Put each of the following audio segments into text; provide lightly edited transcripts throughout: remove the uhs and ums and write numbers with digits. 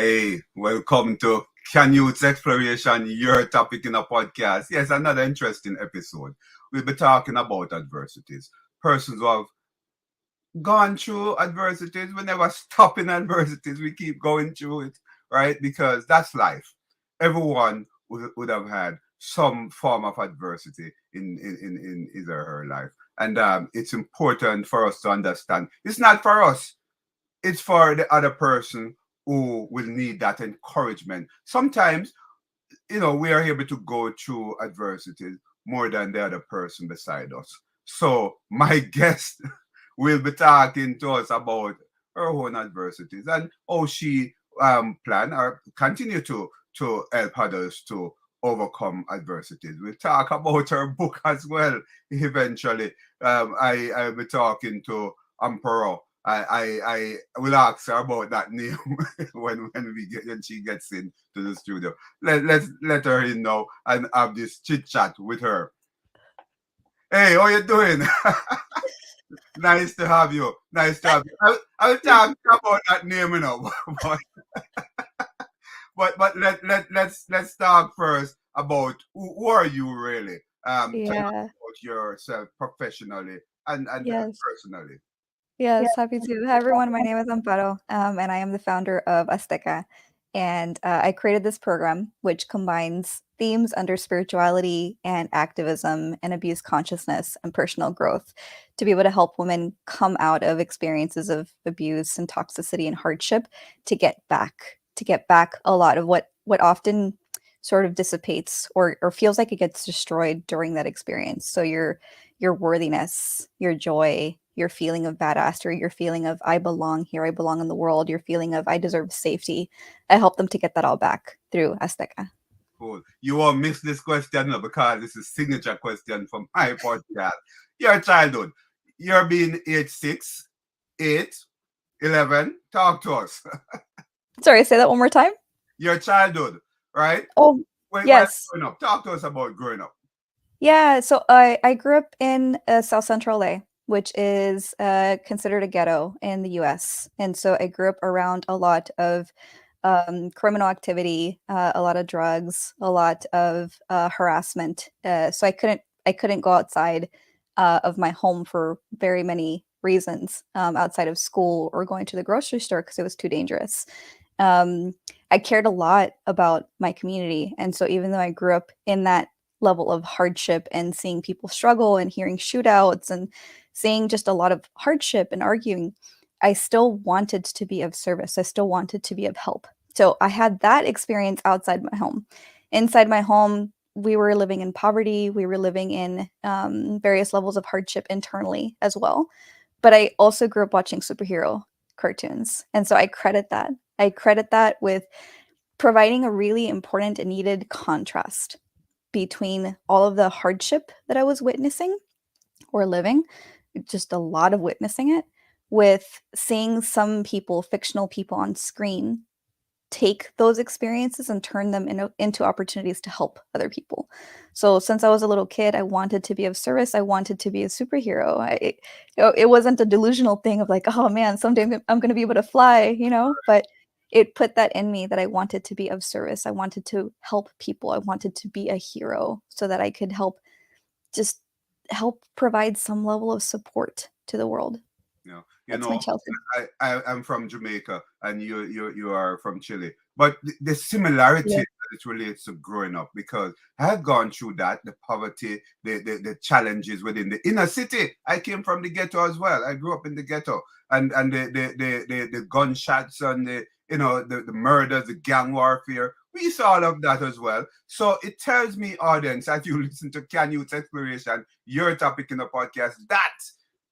Hey, welcome to Canute's Exploration, your topic in a podcast. Yes, another interesting episode. We'll be talking about adversities. Persons who have gone through adversities. We never stop in adversities. We keep going through it, right? Because that's life. Everyone would have had some form of adversity in his or her life. And it's important for us to understand it's not for us, it's for the other person who will need that encouragement. Sometimes, we are able to go through adversities more than the other person beside us. So my guest will be talking to us about her own adversities and how she plan or continue to help others to overcome adversities. We'll talk about her book as well eventually. I'll be talking to Amparo. I will ask her about that name when she gets into the studio. Let her in now and have this chit chat with her. Hey, how you doing? Nice to have you. Nice to have you. I'll talk about that name, but let's talk first about who are you really? Tell us Yeah. about yourself professionally and Yes. personally. Yes. Happy to. Hi, everyone. My name is Amparo, and I am the founder of Astekah. And I created this program which combines themes under spirituality and activism and abuse consciousness and personal growth to be able to help women come out of experiences of abuse and toxicity and hardship to get back a lot of what often sort of dissipates or feels like it gets destroyed during that experience. So your worthiness, your joy, your feeling of badassery, your feeling of I belong here, I belong in the world, your feeling of I deserve safety. I help them to get that all back through Astekah. Cool. You won't miss this question now because this is signature question from my podcast. Your childhood. You're being age 6, 8, 11. Talk to us. Sorry, say that one more time. Your childhood, right? Oh, While yes. growing up. Talk to us about growing up. Yeah, so I grew up in South Central LA, which is considered a ghetto in the US. And so I grew up around a lot of criminal activity, a lot of drugs, a lot of harassment. So I couldn't go outside of my home for very many reasons outside of school or going to the grocery store because it was too dangerous. Um, I cared a lot about my community, and so even though I grew up in that level of hardship and seeing people struggle and hearing shootouts and seeing just a lot of hardship and arguing, I still wanted to be of service. I still wanted to be of help. So I had that experience outside my home. Inside my home, we were living in poverty. We were living in various levels of hardship internally as well. But I also grew up watching superhero cartoons. And so I credit that. I credit that with providing a really important and needed contrast between all of the hardship that I was witnessing or living, just a lot of witnessing it, with seeing some people, fictional people on screen, take those experiences and turn them into opportunities to help other people. So since I was a little kid, I wanted to be of service. I wanted to be a superhero. It wasn't a delusional thing of like, oh man, someday I'm going to be able to fly, but it put that in me that I wanted to be of service. I wanted to help people. I wanted to be a hero so that I could just help provide some level of support to the world. You know, you That's my know, childhood. I'm from Jamaica and you are from Chile. But the similarity Yeah. that it relates to growing up because I have gone through that, the poverty, the challenges within the inner city. I came from the ghetto as well. I grew up in the ghetto and the gunshots and the murders, the gang warfare. We saw all of that as well. So it tells me, audience, as you listen to Canute's Exploration, your topic in the podcast, that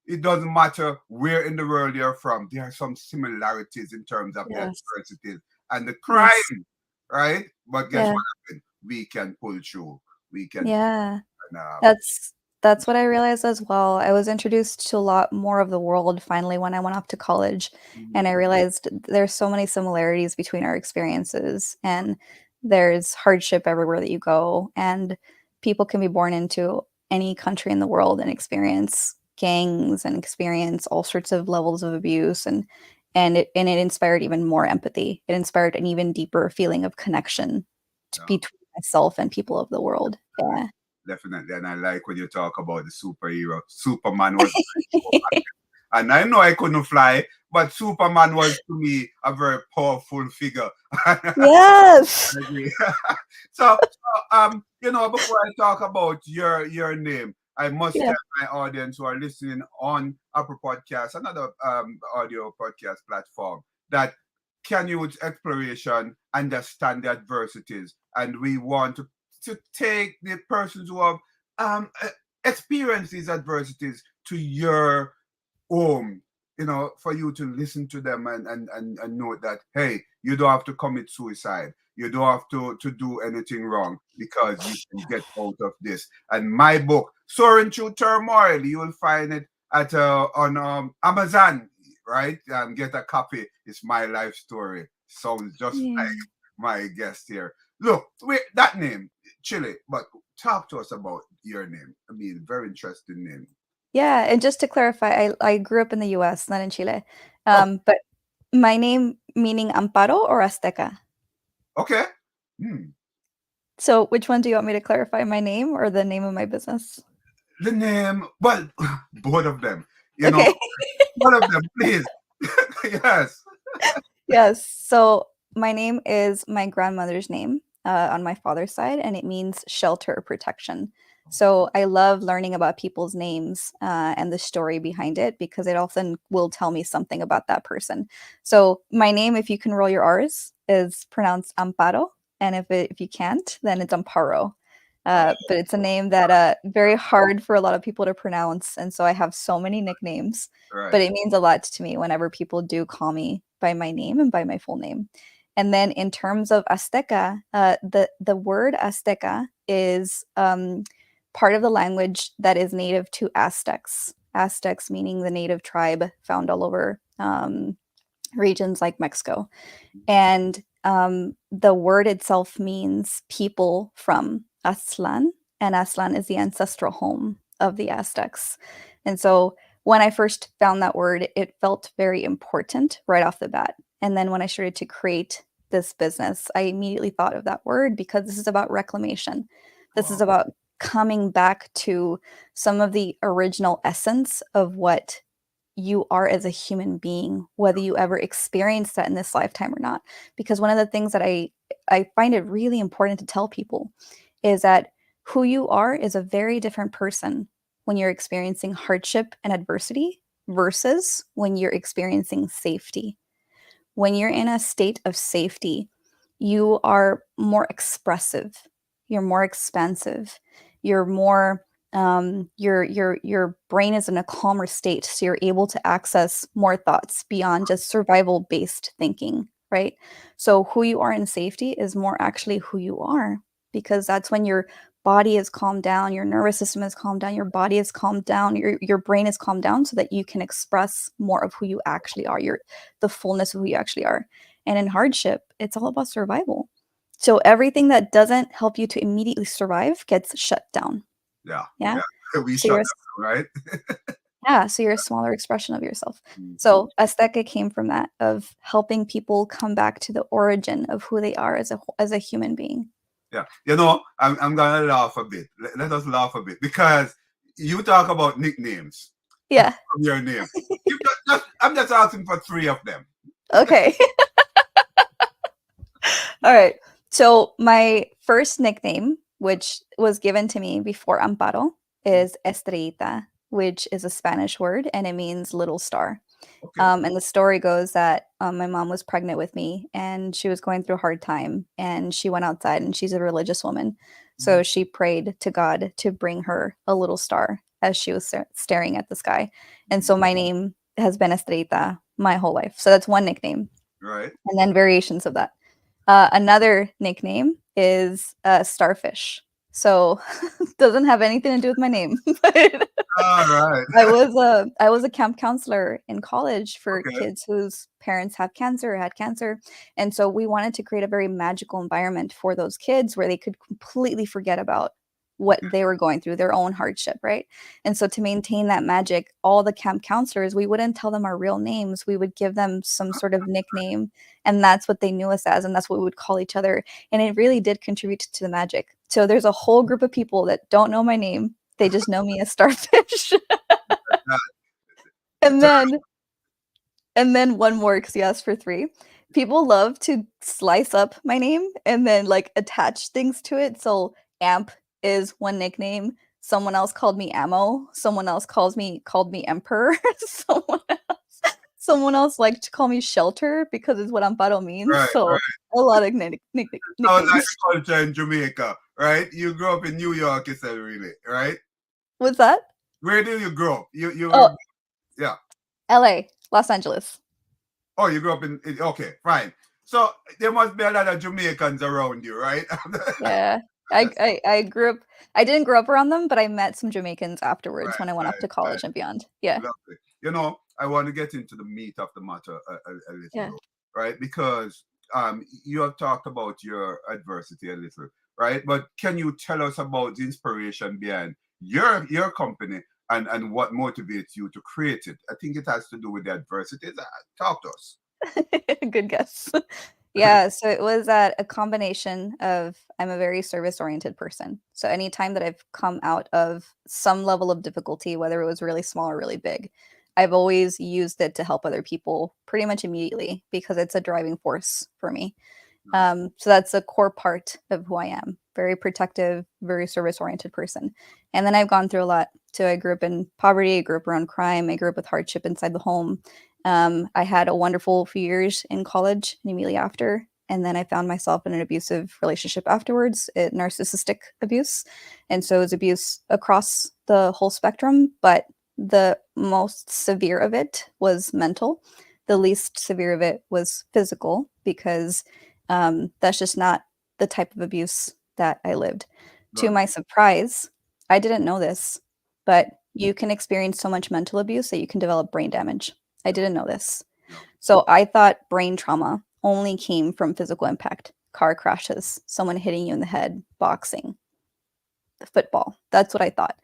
it doesn't matter where in the world you're from. There are some similarities in terms of the Yes. adversities and the Yes. crime, right? But guess Yeah. what happened? We can pull through. We can, Yeah. and, That's what I realized as well. I was introduced to a lot more of the world finally when I went off to college, and I realized there's so many similarities between our experiences, and there's hardship everywhere that you go, and people can be born into any country in the world and experience gangs and experience all sorts of levels of abuse, and and it inspired even more empathy. It inspired an even deeper feeling of connection Yeah, between myself and people of the world. Yeah. definitely. And I like when you talk about the superhero. Superman was, and I know I couldn't fly, but Superman was to me a very powerful figure. Yes. Agree. Before I talk about your name, I must Yeah. tell my audience who are listening on Apple Podcasts, another audio podcast platform, that Canute's exploration understand the adversities, and we want to take the persons who have experienced these adversities to your home, for you to listen to them and know that, hey, you don't have to commit suicide. You don't have to do anything wrong because you can get out of this. And my book, Soaring Through Turmoil, you will find it at on Amazon, right? Get a copy. It's my life story. Sounds just like Yeah. my guest here. Look, that name, Chile, but talk to us about your name. I mean, very interesting name. Yeah, and just to clarify, I grew up in the US, not in Chile. Oh, But my name meaning Amparo or Azteca? okay. Hmm. So which one do you want me to clarify, my name or the name of my business? The name, well, both of them. You know, Okay. one of them, please. Yes. Yes. So my name is my grandmother's name on my father's side, and it means shelter or protection. So I love learning about people's names and the story behind it because it often will tell me something about that person. So my name, if you can roll your R's, is pronounced Amparo, and if you can't, then it's Amparo. But it's a name that very hard for a lot of people to pronounce, and so I have so many nicknames. Right. But it means a lot to me whenever people do call me by my name and by my full name. And then in terms of Azteca, the word Azteca is part of the language that is native to Aztecs. Aztecs meaning the native tribe found all over regions like Mexico. And the word itself means people from Aztlan, and Aztlan is the ancestral home of the Aztecs. And so when I first found that word, it felt very important right off the bat. And then when I started to create this business, I immediately thought of that word because this is about reclamation. This is Wow. about coming back to some of the original essence of what you are as a human being, whether you ever experience that in this lifetime or not. Because one of the things that I find it really important to tell people is that who you are is a very different person when you're experiencing hardship and adversity versus when you're experiencing safety. When you're in a state of safety, you are more expressive, you're more expansive, you're more your brain is in a calmer state, so you're able to access more thoughts beyond just survival based thinking, right? So who you are in safety is more actually who you are, because that's when your body is calmed down, your nervous system is calmed down, your body is calmed down, your brain is calmed down, so that you can express more of who you actually are, your the fullness of who you actually are. And in hardship, it's all about survival. So everything that doesn't help you to immediately survive gets shut down. Yeah. Yeah. Yeah. We So shut you're them, right? so you're a smaller expression of yourself. Mhm. So Azteca came from that, of helping people come back to the origin of who they are as a human being. Yeah. I'm gonna laugh a bit. Let us laugh a bit because you talk about nicknames Yeah. from your name. I'm just asking for three of them. Okay. All right. So my first nickname, which was given to me before Amparo, is Estrellita, which is a Spanish word and it means little star. Okay. And the story goes that my mom was pregnant with me and she was going through a hard time, and she went outside, and she's a religious woman. So she prayed to God to bring her a little star as she was staring at the sky. And so my name has been Estrellita my whole life. So that's one nickname. Right. And then variations of that. Another nickname is Starfish. So doesn't have anything to do with my name, but All right. I was a camp counselor in college for Okay. kids whose parents have cancer or had cancer, and so we wanted to create a very magical environment for those kids where they could completely forget about what they were going through, their own hardship, right? And so to maintain that magic, all the camp counselors, we wouldn't tell them our real names. We would give them some sort of nickname, and that's what they knew us as, and that's what we would call each other. And it really did contribute to the magic. So there's a whole group of people that don't know my name. They just know me as Starfish. and then and then one more, because you asked for three. People love to slice up my name and then like attach things to it. So Amp is one nickname. Someone else called me Ammo. Someone else called me Emperor. Someone else liked to call me Shelter because it's what Amparo means. Right, So right. a lot of Sounds like nicknames. the culture in Jamaica, right? You grew up in New York, you said, really, right? What's that? Where did you grow up? You Oh, were, yeah. LA, Los Angeles. Oh, you grew up in, okay, fine. So there must be a lot of Jamaicans around you, right? Yeah. I grew up, I didn't grow up around them, but I met some Jamaicans afterwards Right, when I went off right, to right. college and beyond. Yeah. Lovely. You know, I want to get into the meat of the matter a little, Yeah. though, right? Because you have talked about your adversity a little, right? But can you tell us about the inspiration behind your company and what motivates you to create it? I think it has to do with the adversities. Talk to us. Good guess. Yeah, so it was a combination of I'm a very service-oriented person. So anytime that I've come out of some level of difficulty, whether it was really small or really big, I've always used it to help other people pretty much immediately because it's a driving force for me. No, So that's a core part of who I am. Very protective, very service-oriented person. And then I've gone through a lot. So I grew up in poverty, I grew up around crime, I grew up with hardship inside the home. I had a wonderful few years in college and immediately after. And then I found myself in an abusive relationship afterwards, narcissistic abuse. And so it was abuse across the whole spectrum, but the most severe of it was mental. The least severe of it was physical because that's just not the type of abuse that I lived. To no, my surprise, I didn't know this, but you can experience so much mental abuse that you can develop brain damage. I no, didn't know this. no, So I thought brain trauma only came from physical impact, car crashes, someone hitting you in the head, boxing, football. That's what I thought.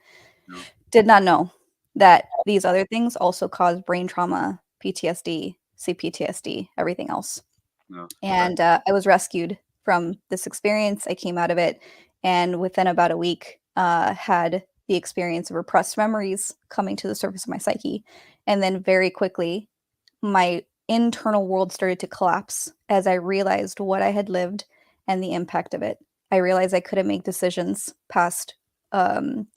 no, Did not know that these other things also cause brain trauma, PTSD, CPTSD, everything else. no. Right, And I was rescued from this experience. I came out of it, and within about a week, had the experience of repressed memories coming to the surface of my psyche. And then very quickly, my internal world started to collapse as I realized what I had lived and the impact of it. I realized I couldn't make decisions past um,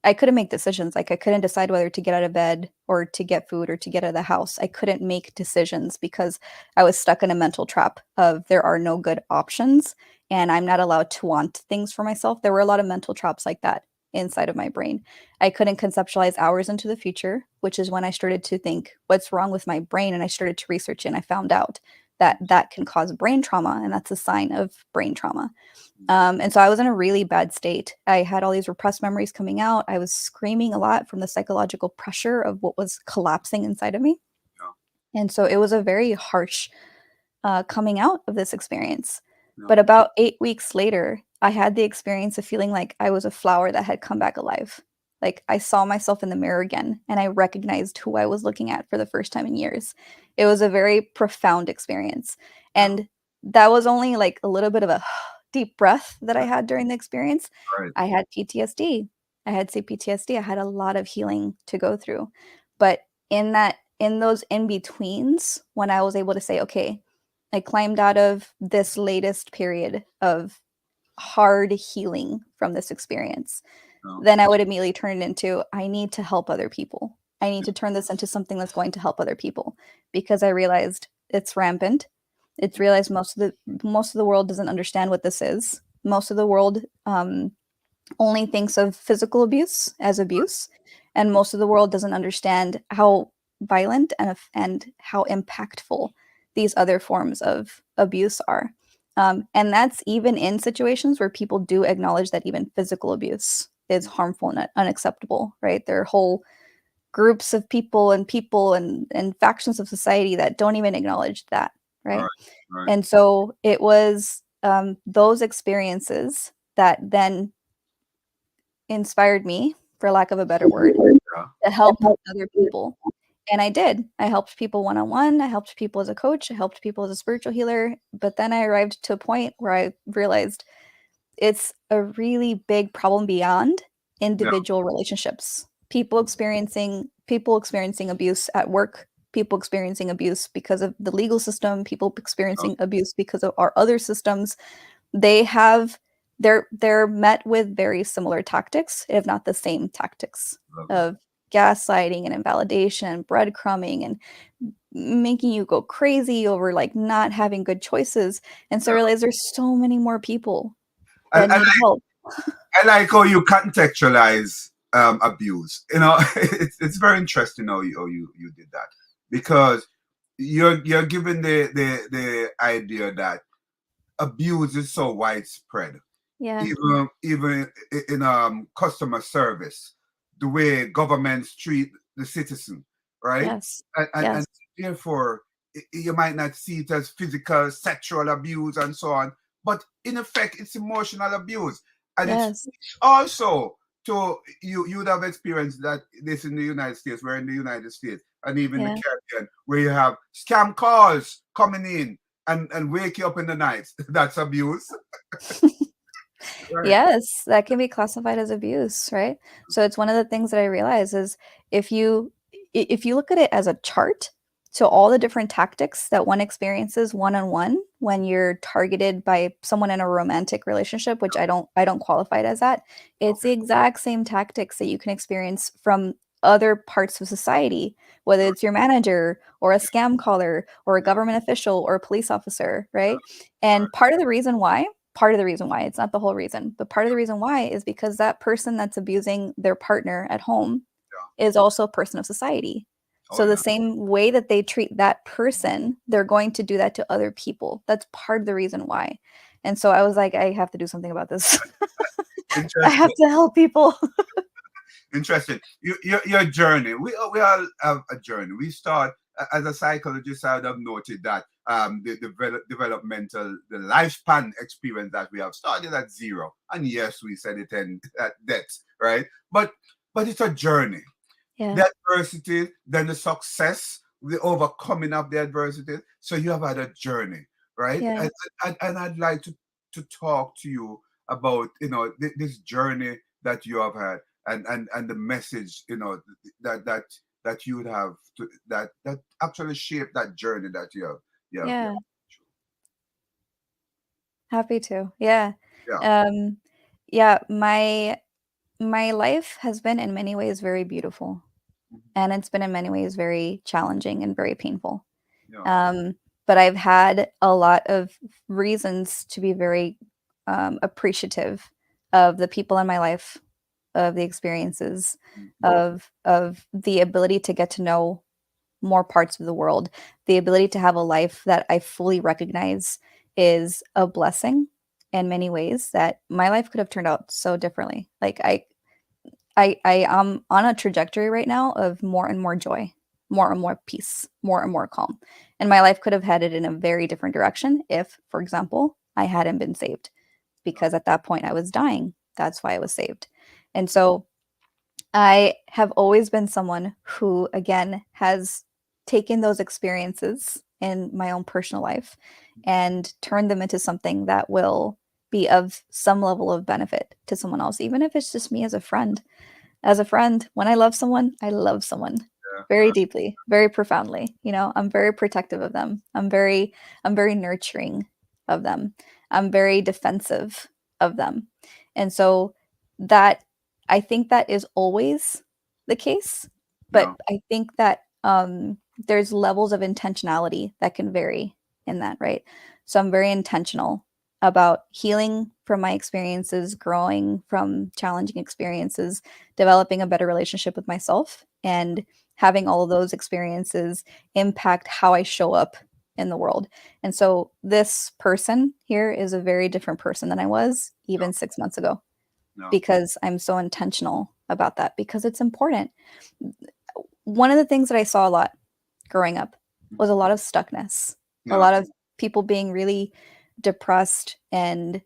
I couldn't make decisions. Like I couldn't decide whether to get out of bed or to get food or to get out of the house. I couldn't make decisions because I was stuck in a mental trap of there are no good options and I'm not allowed to want things for myself. There were a lot of mental traps like that inside of my brain. I couldn't conceptualize hours into the future, which is when I started to think, what's wrong with my brain? And I started to research it and I found out that that can cause brain trauma, and that's a sign of brain trauma. And so I was in a really bad state. I had all these repressed memories coming out. I was screaming a lot from the psychological pressure of what was collapsing inside of me. no, And so it was a very harsh coming out of this experience. But no, about 8 weeks later, I had the experience of feeling like I was a flower that had come back alive. Like I saw myself in the mirror again and I recognized who I was looking at for the first time in years. It was a very profound experience. no. And that was only like a little bit of a deep breath that I had during the experience. Right, I had PTSD. I had CPTSD. I had a lot of healing to go through. But in those in betweens, when I was able to say, okay, I climbed out of this latest period of hard healing from this experience, no, then I would immediately turn it into I need to help other people. I need to turn this into something that's going to help other people because I realized it's rampant. It's realized most of the world doesn't understand what this is. Most of the world only thinks of physical abuse as abuse, and most of the world doesn't understand how violent and how impactful these other forms of abuse are. And that's even in situations where people do acknowledge that even physical abuse is harmful and unacceptable, right? There are whole groups of people and factions of society that don't even acknowledge that, right? right, right. And so it was those experiences that then inspired me, for lack of a better word, Yeah. to help other people. And I did. I helped people one-on-one. I helped people as a coach. I helped people as a spiritual healer. But then I arrived to a point where I realized it's a really big problem beyond Yeah. individual relationships. People experiencing abuse at work, people experiencing abuse because of the legal system, people experiencing abuse because of our other systems. They have they're met with very similar tactics, if not the same tactics, Lovely. of gaslighting and invalidation, breadcrumbing, and making you go crazy over like not having good choices. And so I Yeah. realized there's so many more people I, that I, need help. I like how you contextualize abuse. It's very interesting how you did that, because you're given the idea that abuse is so widespread, Yeah. even in customer service, the way governments treat the citizen, right? Yes. And Yes. therefore you might not see it as physical, sexual abuse and so on, but in effect it's emotional abuse, and it's Yes. also to you would have experienced that this in the United States, where in the United States and even the Yeah. Caribbean, where you have scam calls coming in and wake you up in the night. That's abuse. Right. Yes, that can be classified as abuse, right? So it's one of the things that I realize is if you if you look at it as a chart, so all the different tactics that one experiences one-on-one when you're targeted by someone in a romantic relationship, which I don't qualify it as that, it's Okay. the exact same tactics that you can experience from other parts of society, whether Sure. it's your manager or a scam caller or a Yeah. government official or a police officer, Yeah. right? Right. And part of the reason why, it's not the whole reason, but part of the reason why is because that person that's abusing their partner at home Yeah. is also a person of society. Oh So the yeah. same way that they treat that person, they're going to do that to other people. That's part of the reason why. And so I was like, I have to do something about this. I Interesting. have to help people. Interesting. Your journey. We all have a journey. We start as a psychologist. I would have noted that the developmental, the lifespan experience that we have started at zero, and yes, we said it in at depth, right? But it's a journey. Yeah. The adversity, then the success, the overcoming of the adversity. So you have had a journey, right? Yeah. And I'd like to talk to you about this journey that you have had, and the message that that you would have that actually shaped that journey that you have. Yeah. Happy to. Yeah. Yeah. Um yeah, my life has been in many ways very beautiful, and it's been in many ways very challenging and very painful. Yeah. Um, but I've had a lot of reasons to be very appreciative of the people in my life, of the experiences, Love. of the ability to get to know more parts of the world, the ability to have a life that I fully recognize is a blessing in many ways, that my life could have turned out so differently. Like I am on a trajectory right now of more and more joy, more and more peace, more and more calm. And my life could have headed in a very different direction if, for example, I hadn't been saved, Yeah. because at that point I was dying. That's why I was saved. And so I have always been someone who, again, has taken those experiences in my own personal life and turned them into something that will be of some level of benefit to someone else, even if it's just me as a friend. As a friend, when I love someone Yeah. very deeply, very profoundly. You know, I'm very protective of them. I'm very nurturing of them. I'm very defensive of them. And so that I think that is always the case, Yeah. but I think that there's levels of intentionality that can vary in that, right? So I'm very intentional about healing from my experiences, growing from challenging experiences, developing a better relationship with myself, and having all of those experiences impact how I show up in the world. And so this person here is a very different person than I was Yeah. even 6 months ago, No. because I'm so intentional about that, because it's important. One of the things that I saw a lot growing up was a lot of stuckness, a Yeah. lot of people being really depressed and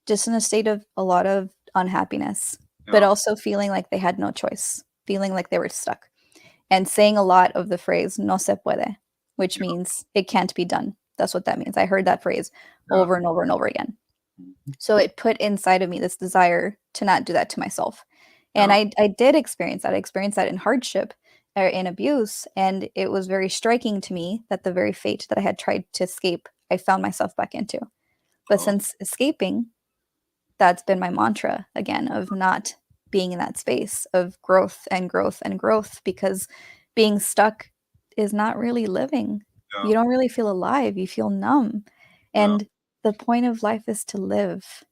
just in a state of a lot of unhappiness, but Yeah. also feeling like they had no choice, feeling like they were stuck, and saying a lot of the phrase "no se puede," which Yeah. means it can't be done. That's what that means. I heard that phrase Yeah. over and over and over again. Mhm. So it put inside of me this desire to not do that to myself. And Yeah. I did experience that. I experienced that in hardship or in abuse. And it was very striking to me that the very fate that I had tried to escape, I found myself back into. But Oh, since escaping, that's been my mantra again of not being in that space of growth and growth and growth, because being stuck is not really living. yeah. You don't really feel alive, you feel numb. Yeah. And the point of life is to live,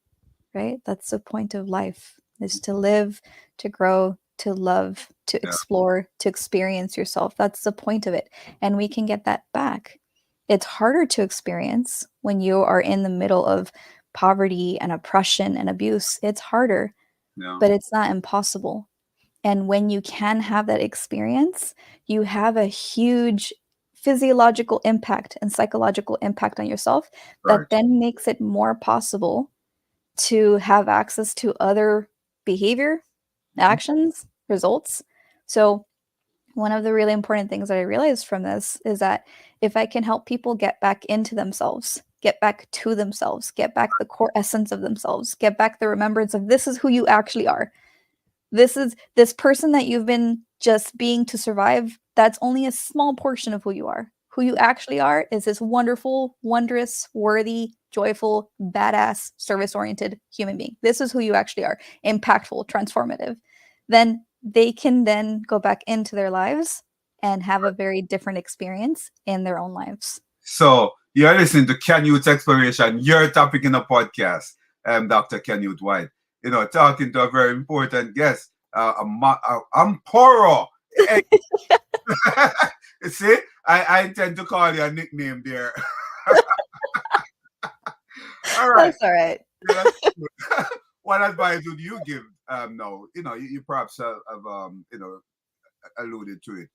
right? That's the point of life, is to live, to grow, to love, to Yeah. explore, to experience yourself. That's the point of it. And we can get that back. It's harder to experience when you are in the middle of poverty and oppression and abuse. It's harder, Yeah. but it's not impossible. And when you can have that experience, you have a huge physiological impact and psychological impact on yourself that Right. then makes it more possible to have access to other behavior, Mhm. actions, results. So, one of the really important things that I realized from this is that if I can help people get back into themselves, get back to themselves, get back the core essence of themselves, get back the remembrance of this is who you actually are, this is this person that you've been just being to survive, that's only a small portion of who you are. Who you actually are is this wonderful, wondrous, worthy, joyful, badass, service-oriented human being. This is who you actually are, impactful, transformative. Then they can then go back into their lives and have a very different experience in their own lives. So you're listening to Canute's Exploration, your topic in the podcast. Dr. Canute White. Talking to a very important guest, Amparo. Hey, you see, I intend to call you a nickname there. All right. That's all right. Yeah, that's good. What advice would you give now? You perhaps have alluded to it.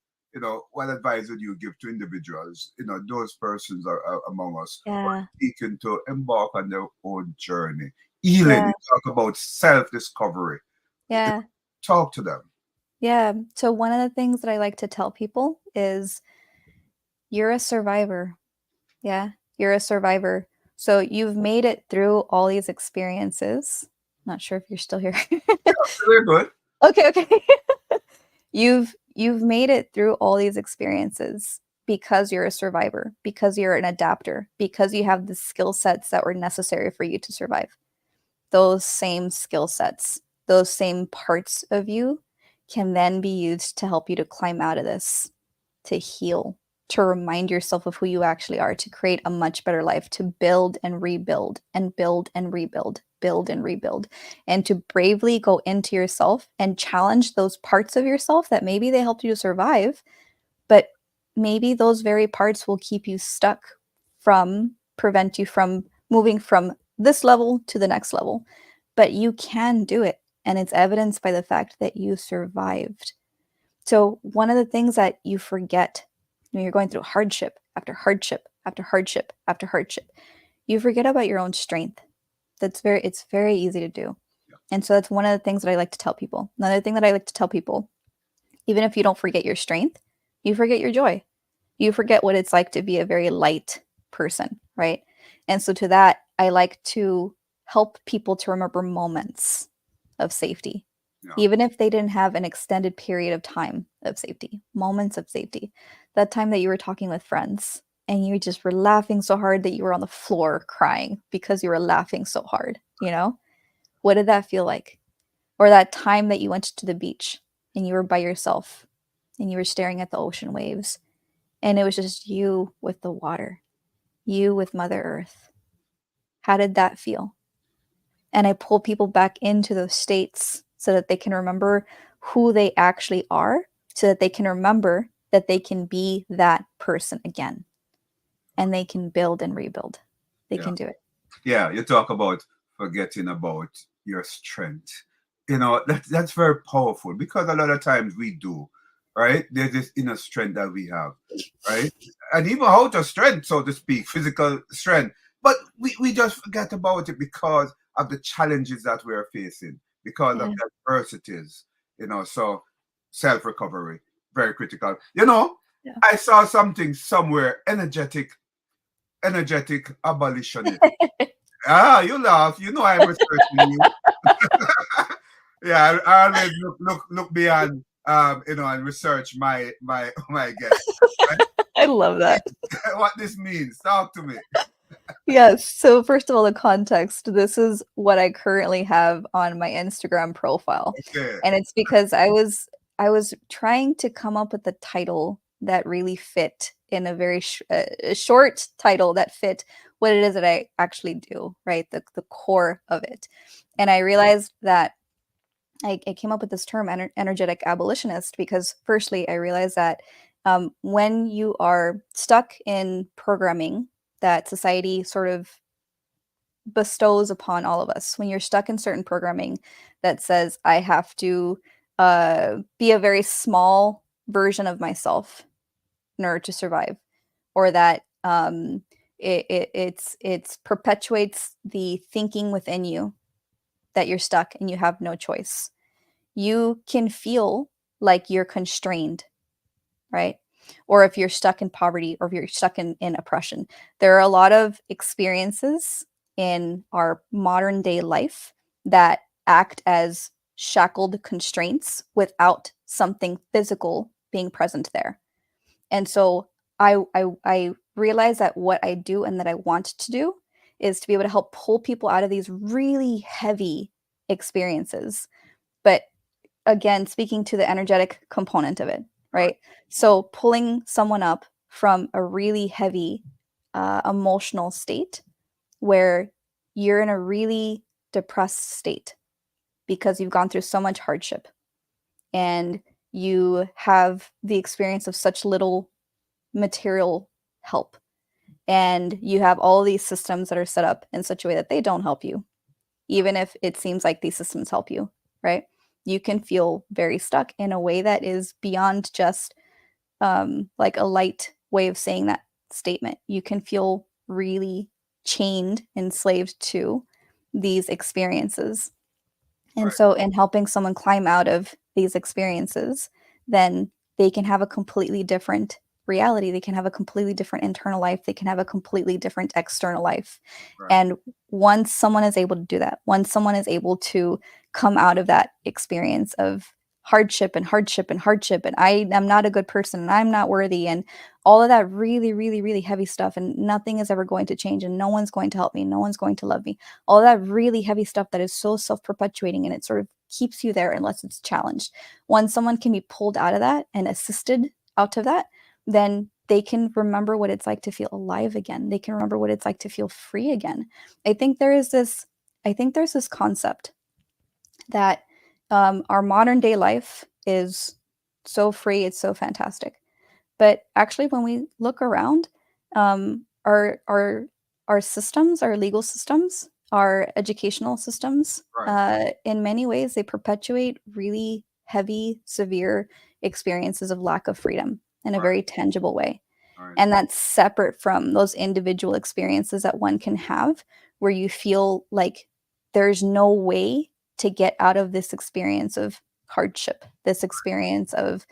What advice would you give to individuals? Those persons are among us who are Yeah. seeking to embark on their own journey. Healing. Yeah. You talk about self-discovery. Yeah. Talk to them. Yeah. So one of the things that I like to tell people is you're a survivor. Yeah, you're a survivor. So you've made it through all these experiences. Not sure if you're still here. Very good. Okay, okay. You've made it through all these experiences because you're a survivor, because you're an adapter, because you have the skill sets that were necessary for you to survive. Those same skill sets, those same parts of you can then be used to help you to climb out of this, to heal, to remind yourself of who you actually are, to create a much better life, to build and rebuild and build and rebuild, build and rebuild, and to bravely go into yourself and challenge those parts of yourself that maybe they helped you to survive, but maybe those very parts will keep you stuck, from prevent you from moving from this level to the next level. But you can do it, and it's evidenced by the fact that you survived. So, one of the things that you forget when you're going through hardship after hardship after hardship after hardship, you forget about your own strength. It's very easy to do. Yeah. And so that's one of the things that I like to tell people. Another thing that I like to tell people, even if you don't forget your strength, you forget your joy. You forget what it's like to be a very light person, right? And so to that, I like to help people to remember moments of safety, Yeah. even if they didn't have an extended period of time of safety, moments of safety. That time that you were talking with friends and you just were laughing so hard that you were on the floor crying because you were laughing so hard, What did that feel like? Or that time that you went to the beach and you were by yourself and you were staring at the ocean waves and it was just you with the water, you with Mother Earth. How did that feel? And I pull people back into those states so that they can remember who they actually are, so that they can remember that they can be that person again and they can build and rebuild. They Yeah. can do it. Yeah. You talk about forgetting about your strength. That's very powerful because a lot of times we do, right? There's this inner strength that we have, right? And even outer strength, so to speak, physical strength. But we just forget about it because of the challenges that we're facing. because of Yeah. the adversities, so self-recovery, very critical. You know, Yeah. I saw something somewhere, energetic abolitionist. Ah, you laugh. You know I'm researching you. Yeah, I always look beyond and research my guests. Right? I What love that. what this means. Talk to me. Yes. So first of all, the context. This is what I currently have on my Instagram profile. Okay. And it's because I was trying to come up with a title that really fit in a very a short title that fit what it is that I actually do, right? The core of it. And I realized that I came up with this term, energetic abolitionist, because firstly, I realized that when you are stuck in programming that society sort of bestows upon all of us, when you're stuck in certain programming that says, I have to be a very small version of myself in order to survive, or that it's perpetuates the thinking within you that you're stuck and you have no choice, you can feel like you're constrained, right? Or if you're stuck in poverty, or if you're stuck in oppression. There are a lot of experiences in our modern day life that act as shackled constraints without something physical being present there. And so I realize that what I do and that I want to do is to be able to help pull people out of these really heavy experiences. But again, speaking to the energetic component of it, Right. right? So pulling someone up from a really heavy emotional state where you're in a really depressed state because you've gone through so much hardship and you have the experience of such little material help, and you have all these systems that are set up in such a way that they don't help you, even if it seems like these systems help you, right? You can feel very stuck in a way that is beyond just like a light way of saying that statement. You can feel really chained, enslaved to these experiences. And Right. so, in helping someone climb out of these experiences, then they can have a completely different reality. They can have a completely different internal life. They can have a completely different external life. Right. And once someone is able to do that, once someone is able to come out of that experience of hardship and hardship and hardship, and I am not a good person and I'm not worthy, and all of that really, really, really heavy stuff, and nothing is ever going to change, and no one's going to help me, no one's going to love me, all that really heavy stuff that is so self-perpetuating, and it sort of keeps you there unless it's challenged. When someone can be pulled out of that and assisted out of that, then they can remember what it's like to feel alive again. They can remember what it's like to feel free again. I think there is this I think there's this concept that our modern day life is so free, it's so fantastic. But actually, when we look around, our systems, our legal systems, our educational systems, Right. in many ways, they perpetuate really heavy, severe experiences of lack of freedom in a Right. very tangible way. Right. And that's separate from those individual experiences that one can have, where you feel like there's no way to get out of this experience of hardship, this experience of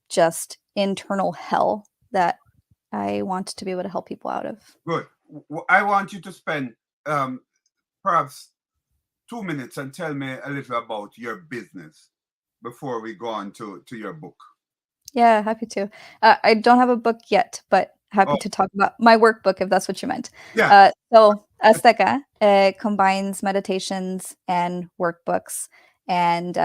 just internal hell that I want to be able to help people out of. Good. I want you to spend um, perhaps 2 minutes and tell me a little about your business before we go on to your book. Yeah, happy to. I don't have a book yet, but happy Oh, to talk about my workbook if that's what you meant. yeah. So Astekah combines meditations and workbooks and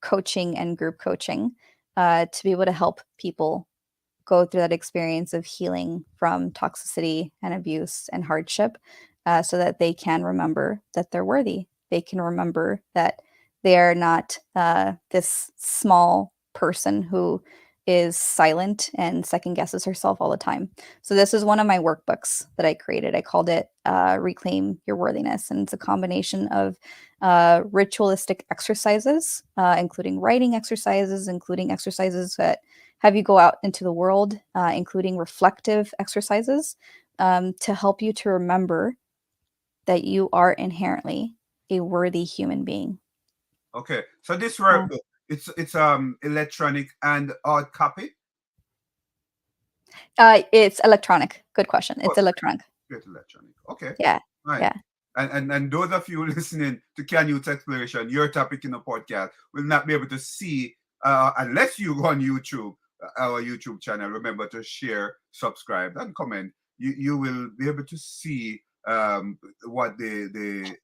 coaching and group coaching to be able to help people go through that experience of healing from toxicity and abuse and hardship, so that they can remember that they're worthy. They can remember that they are not this small person who is silent and second guesses herself all the time. So this is one of my workbooks that I created. I called it Reclaim Your Worthiness. And it's a combination of ritualistic exercises, including writing exercises, including exercises that have you go out into the world, including reflective exercises, to help you to remember that you are inherently a worthy human being. Okay. So this Yeah. workbook, it's electronic and hard copy. It's electronic. Good question. Oh, It's electronic. straight electronic. Okay. Yeah. Right. Yeah. And those of you listening to Canute's exploration, your topic in the podcast will not be able to see unless you go on YouTube, our YouTube channel. Remember to share, subscribe, and comment. You will be able to see what the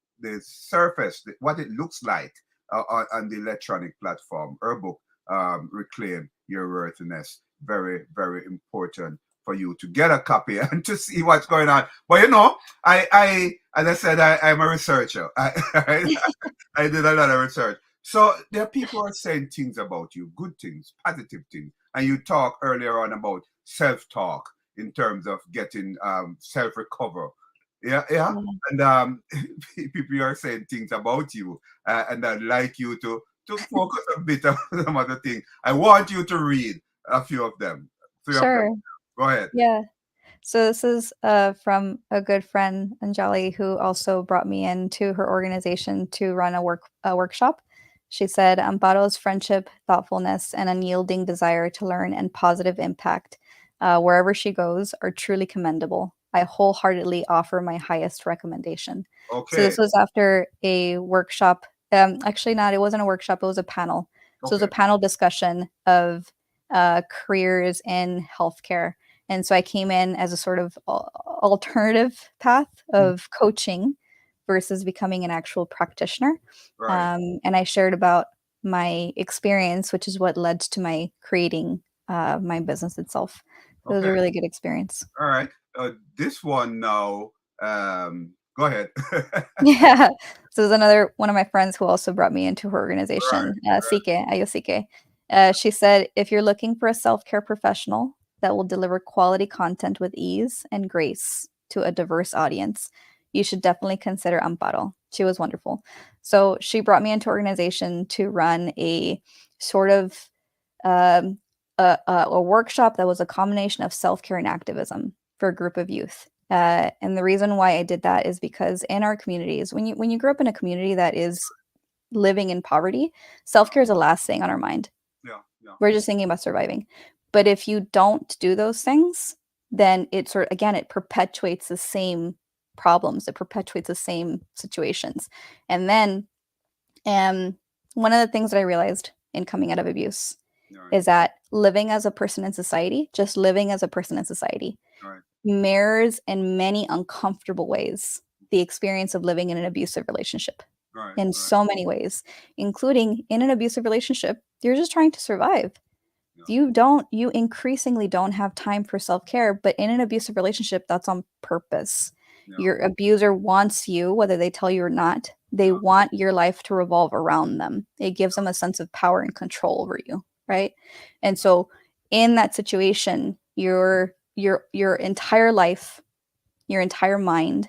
surface, what it looks like on the electronic platform. Her book, Reclaim Your Worthiness. Very, very important for you to get a copy and to see what's going on. But I as I said, I'm a researcher. I did a lot of research. So there are people who are saying things about you, good things, positive things. And you talk earlier on about self-talk in terms of getting self-recover. Yeah, yeah. Yeah. And people are saying things about you, and I'd like you to focus a bit on some other things. I want you to read a few of them, three of them. Sure. Go ahead. Yeah. So this is from a good friend, Anjali, who also brought me into her organization to run a workshop. She said, Amparo's friendship, thoughtfulness, and unyielding desire to learn and positive impact wherever she goes are truly commendable. I wholeheartedly offer my highest recommendation. So Okay. this was after a workshop. Actually, not. It wasn't a workshop. It was a panel. So it was Okay. a panel discussion of careers in healthcare, and so I came in as a sort of alternative path Mm. of coaching versus becoming an actual practitioner. Right. And I shared about my experience, which is what led to my creating my business itself. So it was a Okay. really good experience. All right. This one now. Go ahead. Yeah. So there's another one of my friends who also brought me into her Right. organization, Sike, Ayosike. She said, if you're looking for a self-care professional that will deliver quality content with ease and grace to a diverse audience, you should definitely consider Amparo. She was wonderful. So she brought me into organization to run a sort of um, a workshop that was a combination of self-care and activism for a group of youth. And the reason why I did that is because in our communities, when you grow up in a community that is living in poverty, Yeah. self-care is the last thing on our mind. Yeah. Yeah. We're just thinking about surviving. But if you don't do those things, then it sort of, again, it perpetuates the same problems, it perpetuates the same situations. And then one of the things that I realized in coming out of abuse Right. is that living as a person in society, just living as a person in society, Right. mirrors in many uncomfortable ways the experience of living in an abusive relationship Right. in Right. so many ways, including in an abusive relationship, you're just trying to survive. Yeah. You increasingly don't have time for self-care, but in an abusive relationship, that's on purpose. Yeah. Your abuser wants you, whether they tell you or not, they Yeah. want your life to revolve around them. It gives them a sense of power and control over you, right? And so in that situation, your entire life, your entire mind,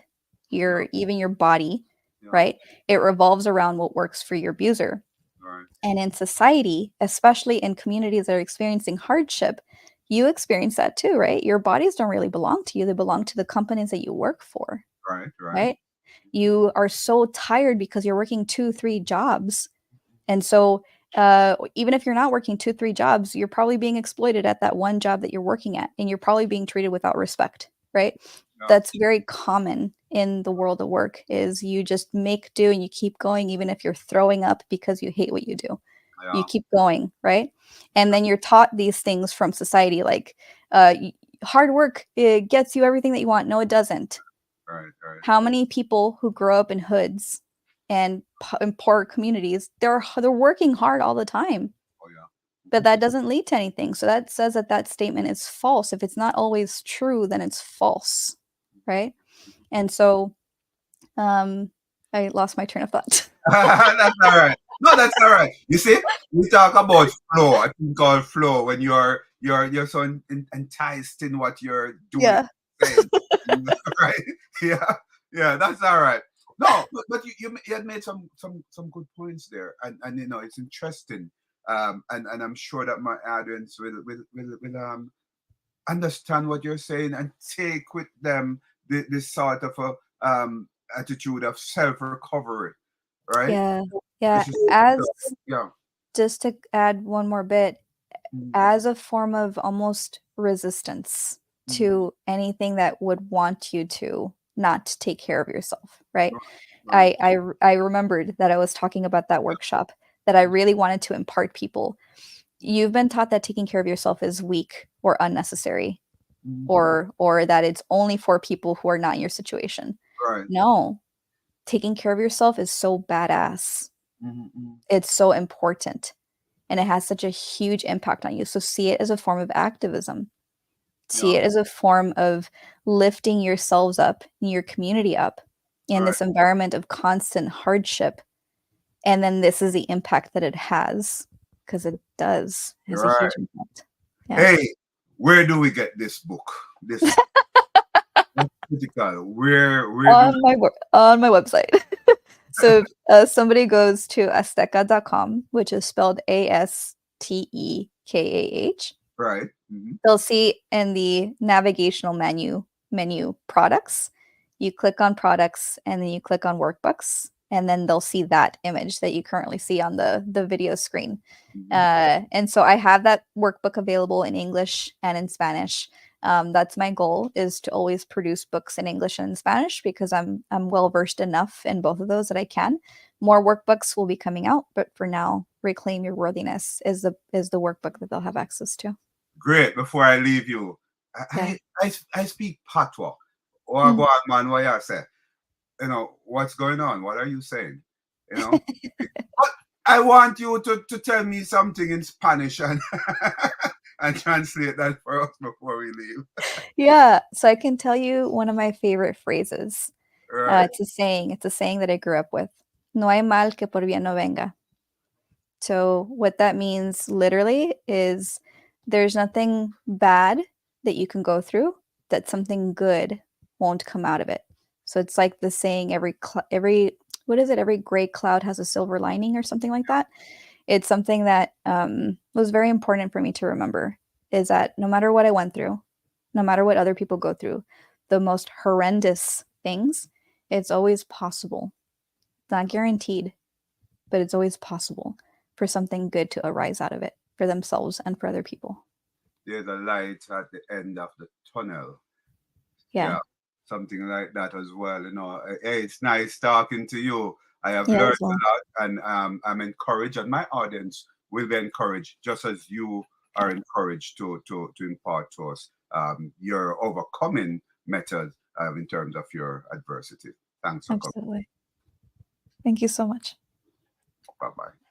Yeah. your even your body, Yeah. right? It revolves around what works for your abuser. Right. And in society, especially in communities that are experiencing hardship, you experience that too, right? Your bodies don't really belong to you, they belong to the companies that you work for, Right. Right. right? You are so tired because you're working 2, 3 jobs. And so, even if you're not working 2, 3 jobs, you're probably being exploited at that one job that you're working at, and you're probably being treated without respect, right? Yeah. That's very common in the world of work is you just make do and you keep going even if you're throwing up because you hate what you do. You Yeah. keep going, right? And then you're taught these things from society like hard work, it gets you everything that you want. No, it doesn't. Right. Right. How many people who grow up in hoods and in poor communities, they're working hard all the time, Oh yeah. but that doesn't lead to anything. So that says that that statement is false. If it's not always true, then it's false, right? And so I lost my train of thought. That's all right. No, that's all right. You see, we talk about flow. I think called flow when you're so enticed in what you're doing, Yeah. saying, right? Yeah, yeah, that's all right. No, but you had made some good points there, and it's interesting. And I'm sure that my audience will understand what you're saying and take with them this sort of a attitude of self recovery, right? Yeah. Yeah, This is as yeah. just to add one more bit, Mhm, as a form of almost resistance mhm. to anything that would want you to not take care of yourself, right? Right, right. I remembered that I was talking about that workshop that I really wanted to impart people. You've been taught that taking care of yourself is weak or unnecessary, Mhm. or that it's only for people who are not in your situation. Right. No, taking care of yourself is so badass. Mhm, mhm. It's so important and it has such a huge impact on you. So see it as a form of activism. See Yeah. it as a form of lifting yourselves up and your community up in Right. this environment of constant hardship. And then this is the impact that it has because it does. It has a Right. huge impact. Yeah. Hey, where do we get this book? This that's critical. Where do On my website. So if somebody goes to astekah.com, which is spelled Astekah, right? Mhm. they'll see in the navigational menu products. You click on products and then you click on workbooks, and then they'll see that image that you currently see on the video screen. Mhm. And so I have that workbook available in English and in Spanish. That's my goal, is to always produce books in English and in Spanish because I'm well versed enough in both of those that I can. More workbooks will be coming out, but for now, Reclaim Your Worthiness is the workbook that they'll have access to. Great. Before I leave you, Yeah. I speak patois. Or Mm. go on, man, what you say? What's going on? What are you saying? You know, but I want you to tell me something in Spanish and and translate that for us before we leave. Yeah, so I can tell you one of my favorite phrases. Right. It's a saying. It's a saying that I grew up with. No hay mal que por bien no venga. So what that means literally is there's nothing bad that you can go through that something good won't come out of it. So it's like the saying every what is it? Every gray cloud has a silver lining or something like that. It's something that was very important for me to remember, is that no matter what I went through, no matter what other people go through, the most horrendous things, it's always possible. It's not guaranteed, but it's always possible for something good to arise out of it for themselves and for other people. There's a light at the end of the tunnel. Yeah. Yeah, something like that as well. Hey, it's nice talking to you. I have Yeah, learned as well. a lot, and I'm encouraged, and my audience will be encouraged, just as you are encouraged to impart to us your overcoming method in terms of your adversity. Thanks for coming. Absolutely. Thank you so much. Bye bye.